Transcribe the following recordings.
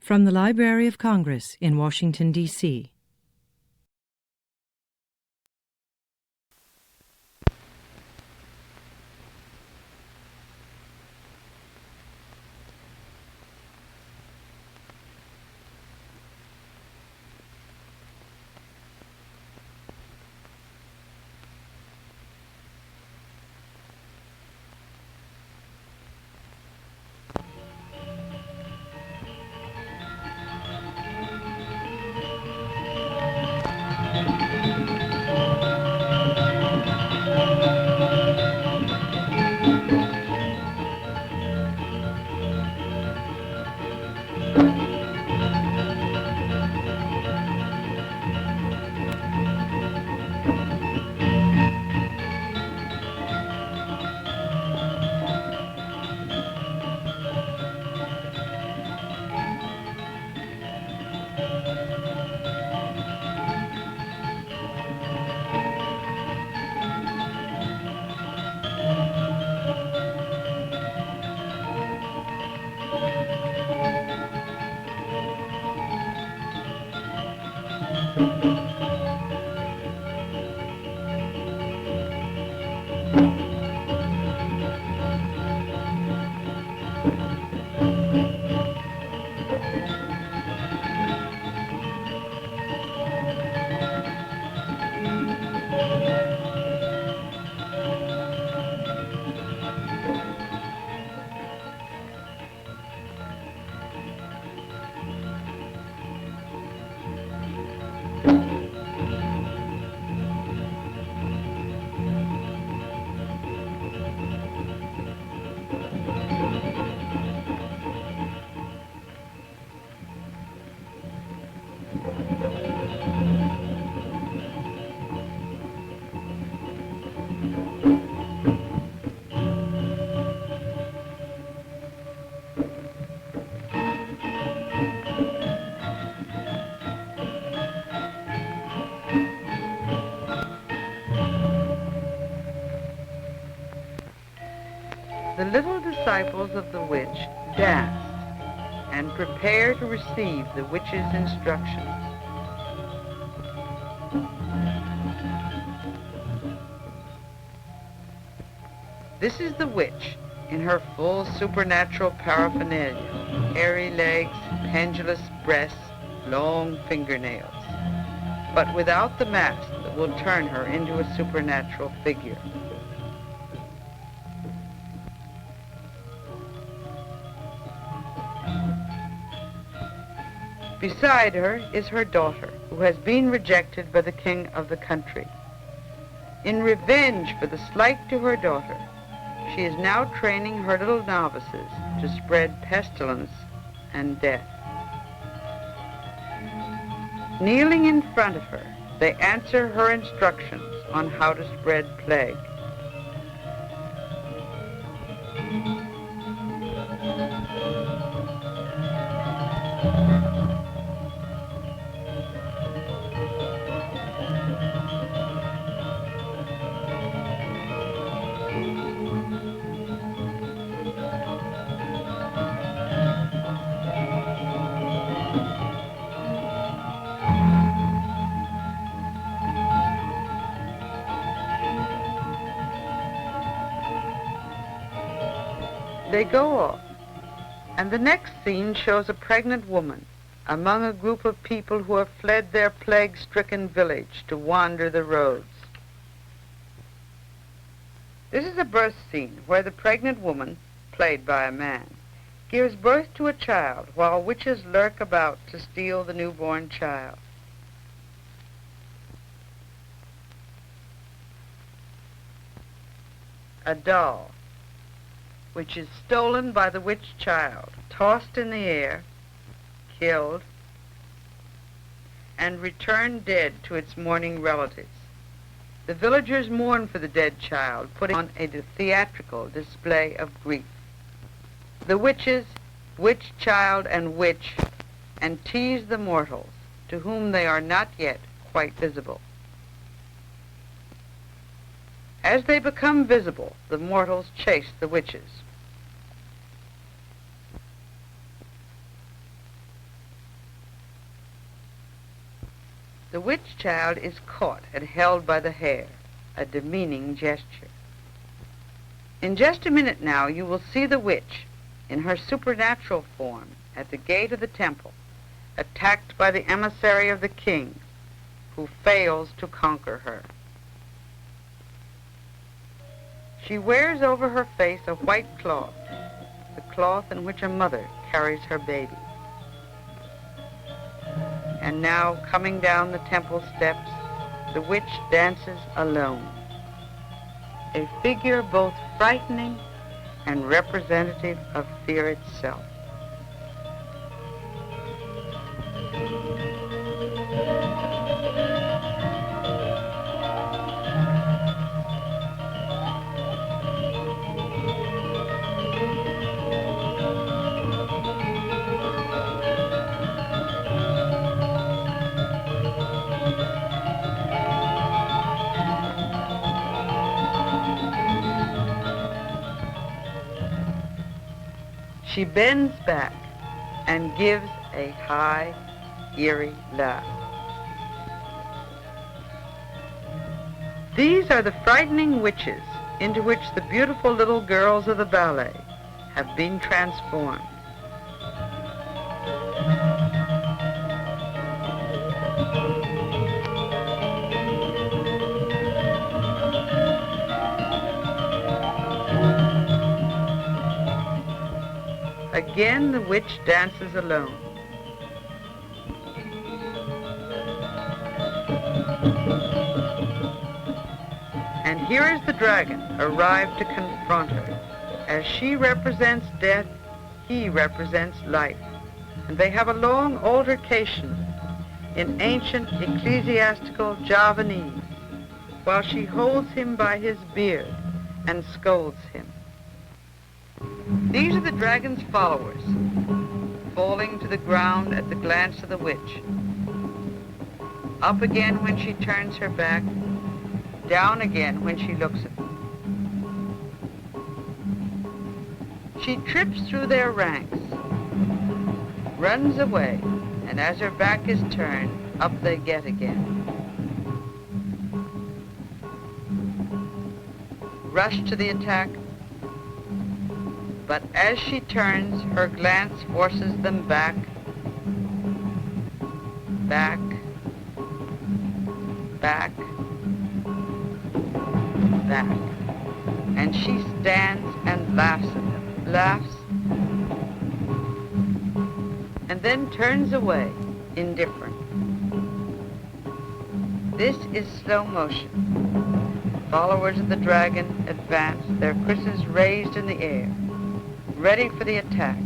From the Library of Congress in Washington, D.C. The little disciples of the witch dance and prepare to receive the witch's instructions. This is the witch in her full supernatural paraphernalia: hairy legs, pendulous breasts, long fingernails, but without the mask that will turn her into a supernatural figure. Beside her is her daughter, who has been rejected by the king of the country. In revenge for the slight to her daughter, she is now training her little novices to spread pestilence and death. Kneeling in front of her, they answer her instructions on how to spread plague. They go off, and the next scene shows a pregnant woman among a group of people who have fled their plague-stricken village to wander the roads. This is a birth scene where the pregnant woman, played by a man, gives birth to a child while witches lurk about to steal the newborn child. A doll, which is stolen by the witch child, tossed in the air, killed, and returned dead to its mourning relatives. The villagers mourn for the dead child, putting on a theatrical display of grief. The witches, witch child and witch, and tease the mortals, to whom they are not yet quite visible. As they become visible, the mortals chase the witches. The witch child is caught and held by the hair, a demeaning gesture. In just a minute now you will see the witch, in her supernatural form, at the gate of the temple, attacked by the emissary of the king, who fails to conquer her. She wears over her face a white cloth, the cloth in which a mother carries her baby. And now, coming down the temple steps, the witch dances alone, a figure both frightening and representative of fear itself. She bends back and gives a high, eerie laugh. These are the frightening witches into which the beautiful little girls of the ballet have been transformed. Again, the witch dances alone. And here is the dragon arrived to confront her. As she represents death, he represents life. And they have a long altercation in ancient ecclesiastical Javanese, while she holds him by his beard and scolds him. These are the dragon's followers, falling to the ground at the glance of the witch. Up again when she turns her back, down again when she looks at them. She trips through their ranks, runs away, and as her back is turned, up they get again. Rush to the attack, but as she turns, her glance forces them back, back, back, back. And she stands and laughs at them, laughs, and then turns away, indifferent. This is slow motion. Followers of the dragon advance, their krisses raised in the air, ready for the attack.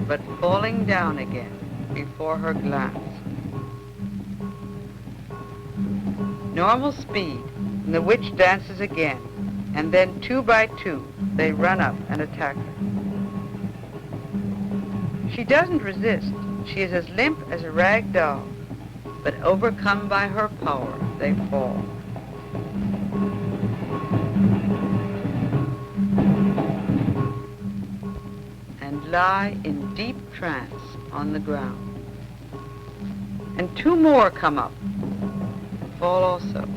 But falling down again before her glance. Normal speed, and the witch dances again, and then 2 by 2 they run up and attack her. She doesn't resist. She is as limp as a rag doll, but overcome by her power, they fall. And lie in deep trance on the ground. And 2 more come up, fall also.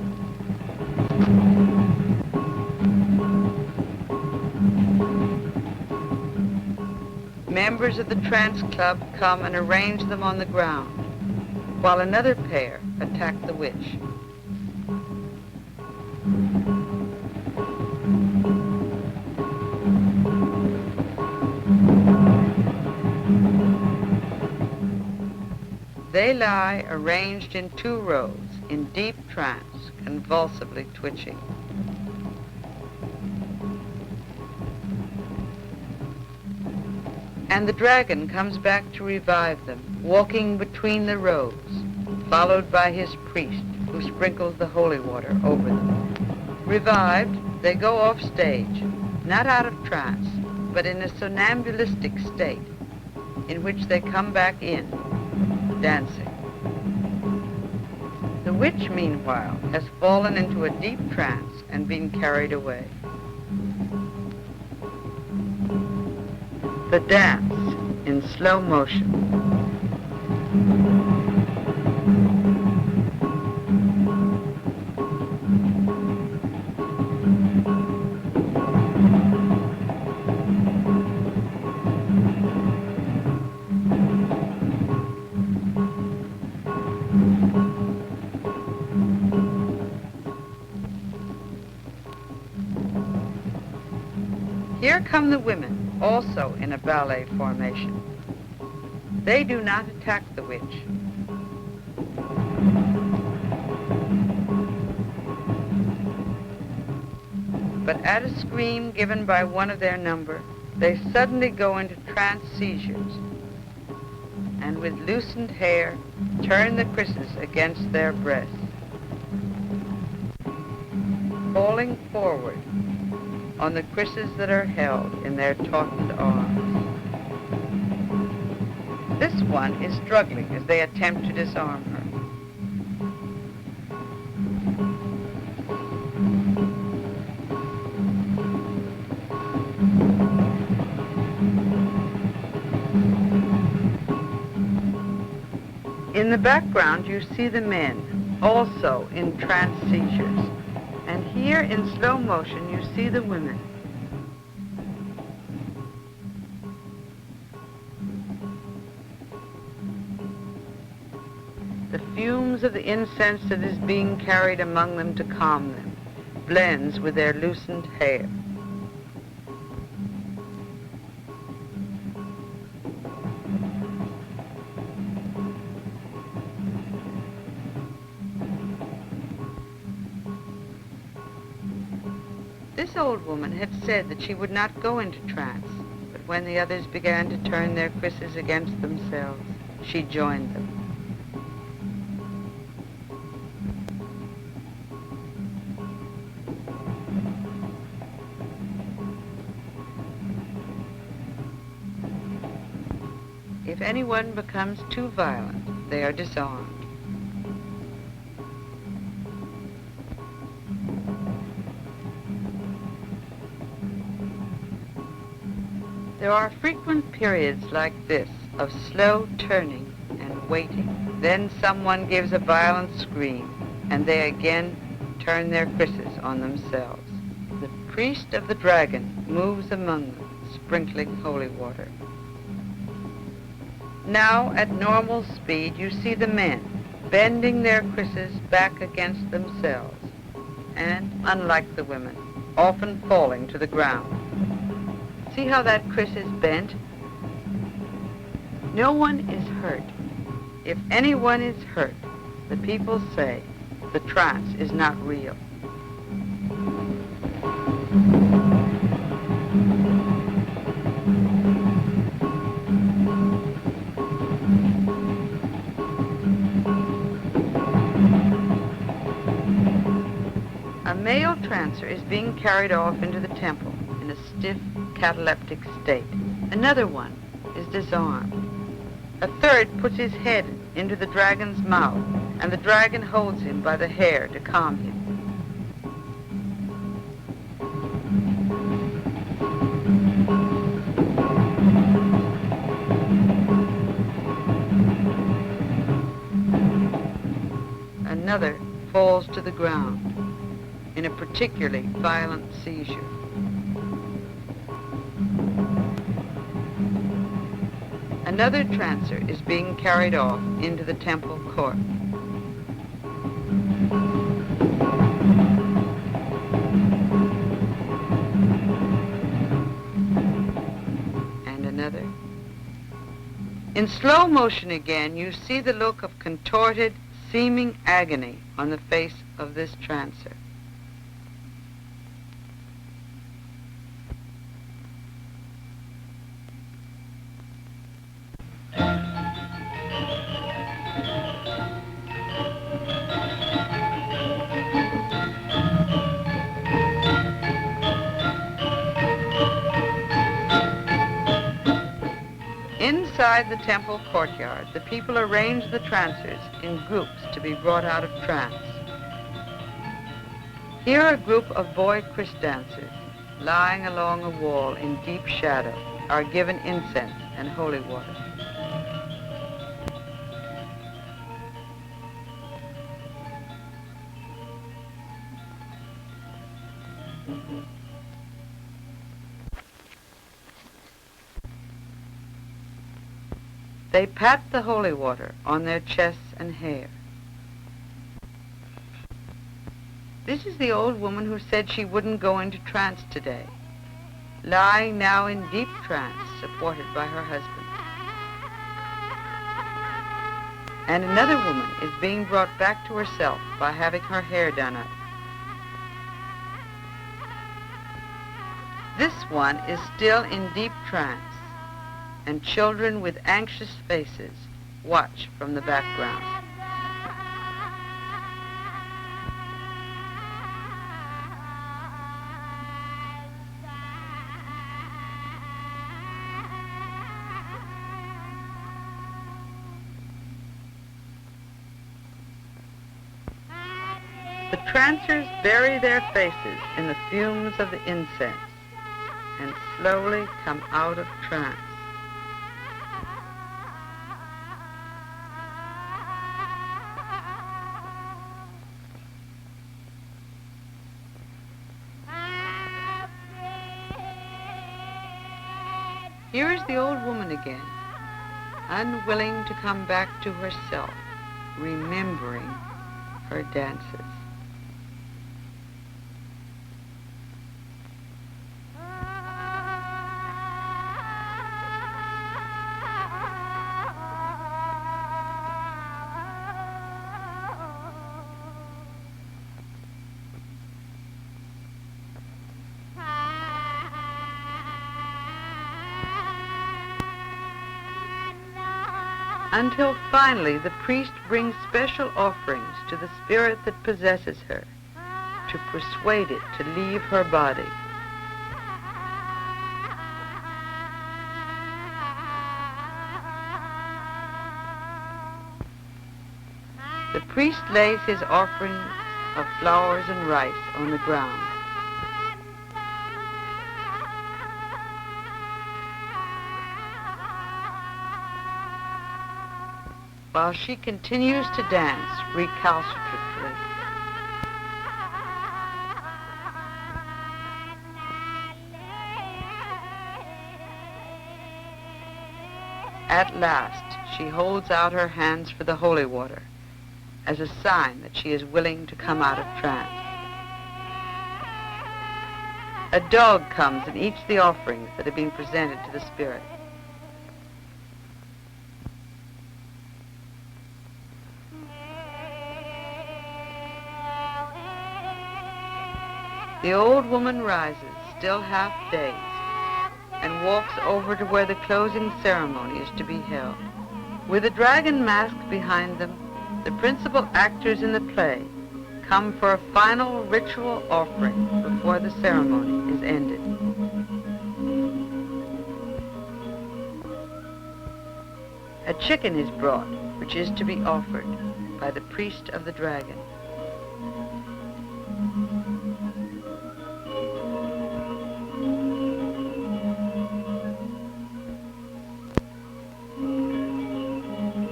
Members of the trance club come and arrange them on the ground, while another pair attack the witch. They lie arranged in 2 rows, in deep trance, convulsively twitching. And the dragon comes back to revive them, walking between the rows, followed by his priest, who sprinkles the holy water over them. Revived, they go off stage, not out of trance, but in a somnambulistic state, in which they come back in, dancing. The witch, meanwhile, has fallen into a deep trance and been carried away. The dance in slow motion. Here come the women, also in a ballet formation. They do not attack the witch. But at a scream given by one of their number, they suddenly go into trance seizures, and with loosened hair, turn the krisses against their breasts, falling forward on the krisses that are held in their tautened arms. This one is struggling as they attempt to disarm her. In the background, you see the men, also in trance seizures. And here in slow motion, you see the women. The fumes of the incense that is being carried among them to calm them blends with their loosened hair. This old woman had said that she would not go into trance, but when the others began to turn their krisses against themselves, she joined them. If anyone becomes too violent, they are disarmed. There are frequent periods like this of slow turning and waiting. Then someone gives a violent scream, and they again turn their krisses on themselves. The priest of the dragon moves among them, sprinkling holy water. Now, at normal speed, you see the men bending their krisses back against themselves, and, unlike the women, often falling to the ground. See how that kriss is bent? No one is hurt. If anyone is hurt, the people say the trance is not real. A male trancer is being carried off into the temple in a stiff, cataleptic state. Another one is disarmed. A third puts his head into the dragon's mouth, and the dragon holds him by the hair to calm him. Another falls to the ground in a particularly violent seizure. Another trancer is being carried off into the temple court. And another. In slow motion again, you see the look of contorted, seeming agony on the face of this trancer. Inside the temple courtyard, the people arrange the trancers in groups to be brought out of trance. Here a group of boy Kris dancers lying along a wall in deep shadow, are given incense and holy water. They pat the holy water on their chests and hair. This is the old woman who said she wouldn't go into trance today, lying now in deep trance, supported by her husband. And another woman is being brought back to herself by having her hair done up. This one is still in deep trance, and children with anxious faces watch from the background. The trancers bury their faces in the fumes of the incense and slowly come out of trance. Here is the old woman again, unwilling to come back to herself, remembering her dances. Until finally the priest brings special offerings to the spirit that possesses her to persuade it to leave her body. The priest lays his offerings of flowers and rice on the ground. While she continues to dance recalcitrantly. At last, she holds out her hands for the holy water as a sign that she is willing to come out of trance. A dog comes and eats the offerings that have been presented to the spirit. The old woman rises, still half dazed, and walks over to where the closing ceremony is to be held. With a dragon mask behind them, the principal actors in the play come for a final ritual offering before the ceremony is ended. A chicken is brought, which is to be offered by the priest of the dragon.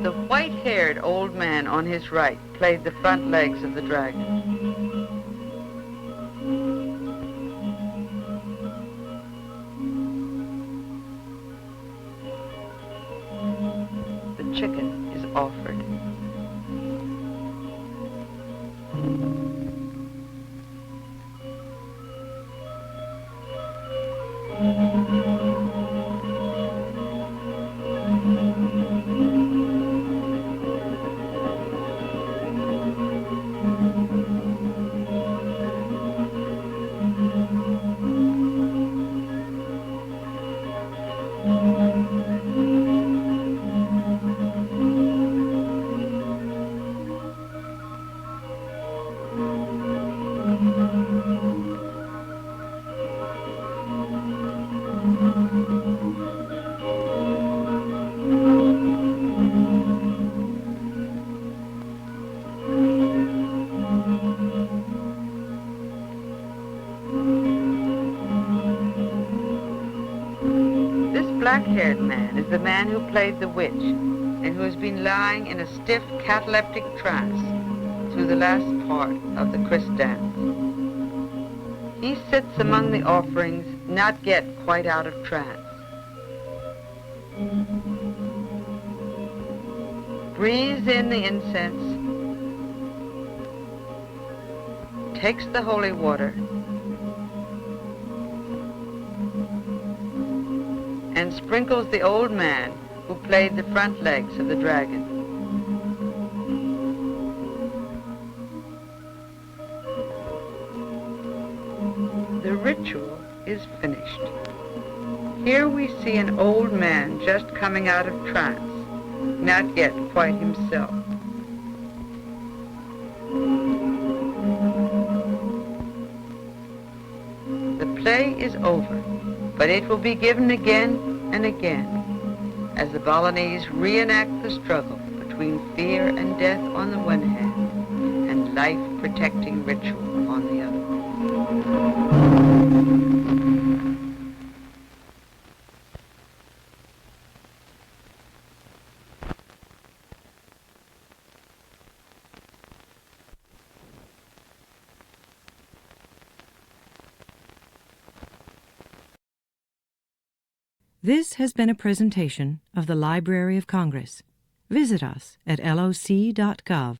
The white-haired old man on his right played the front legs of the dragon. The chicken is offered. black-haired man is the man who played the witch and who has been lying in a stiff cataleptic trance through the last part of the Kris dance. He sits among the offerings, not yet quite out of trance. Breathes in the incense, takes the holy water, and sprinkles the old man who played the front legs of the dragon. The ritual is finished. Here we see an old man just coming out of trance, not yet quite himself. The play is over, but it will be given again and again as the Balinese reenact the struggle between fear and death on the one hand and life-protecting ritual on the other. This has been a presentation of the Library of Congress. Visit us at loc.gov.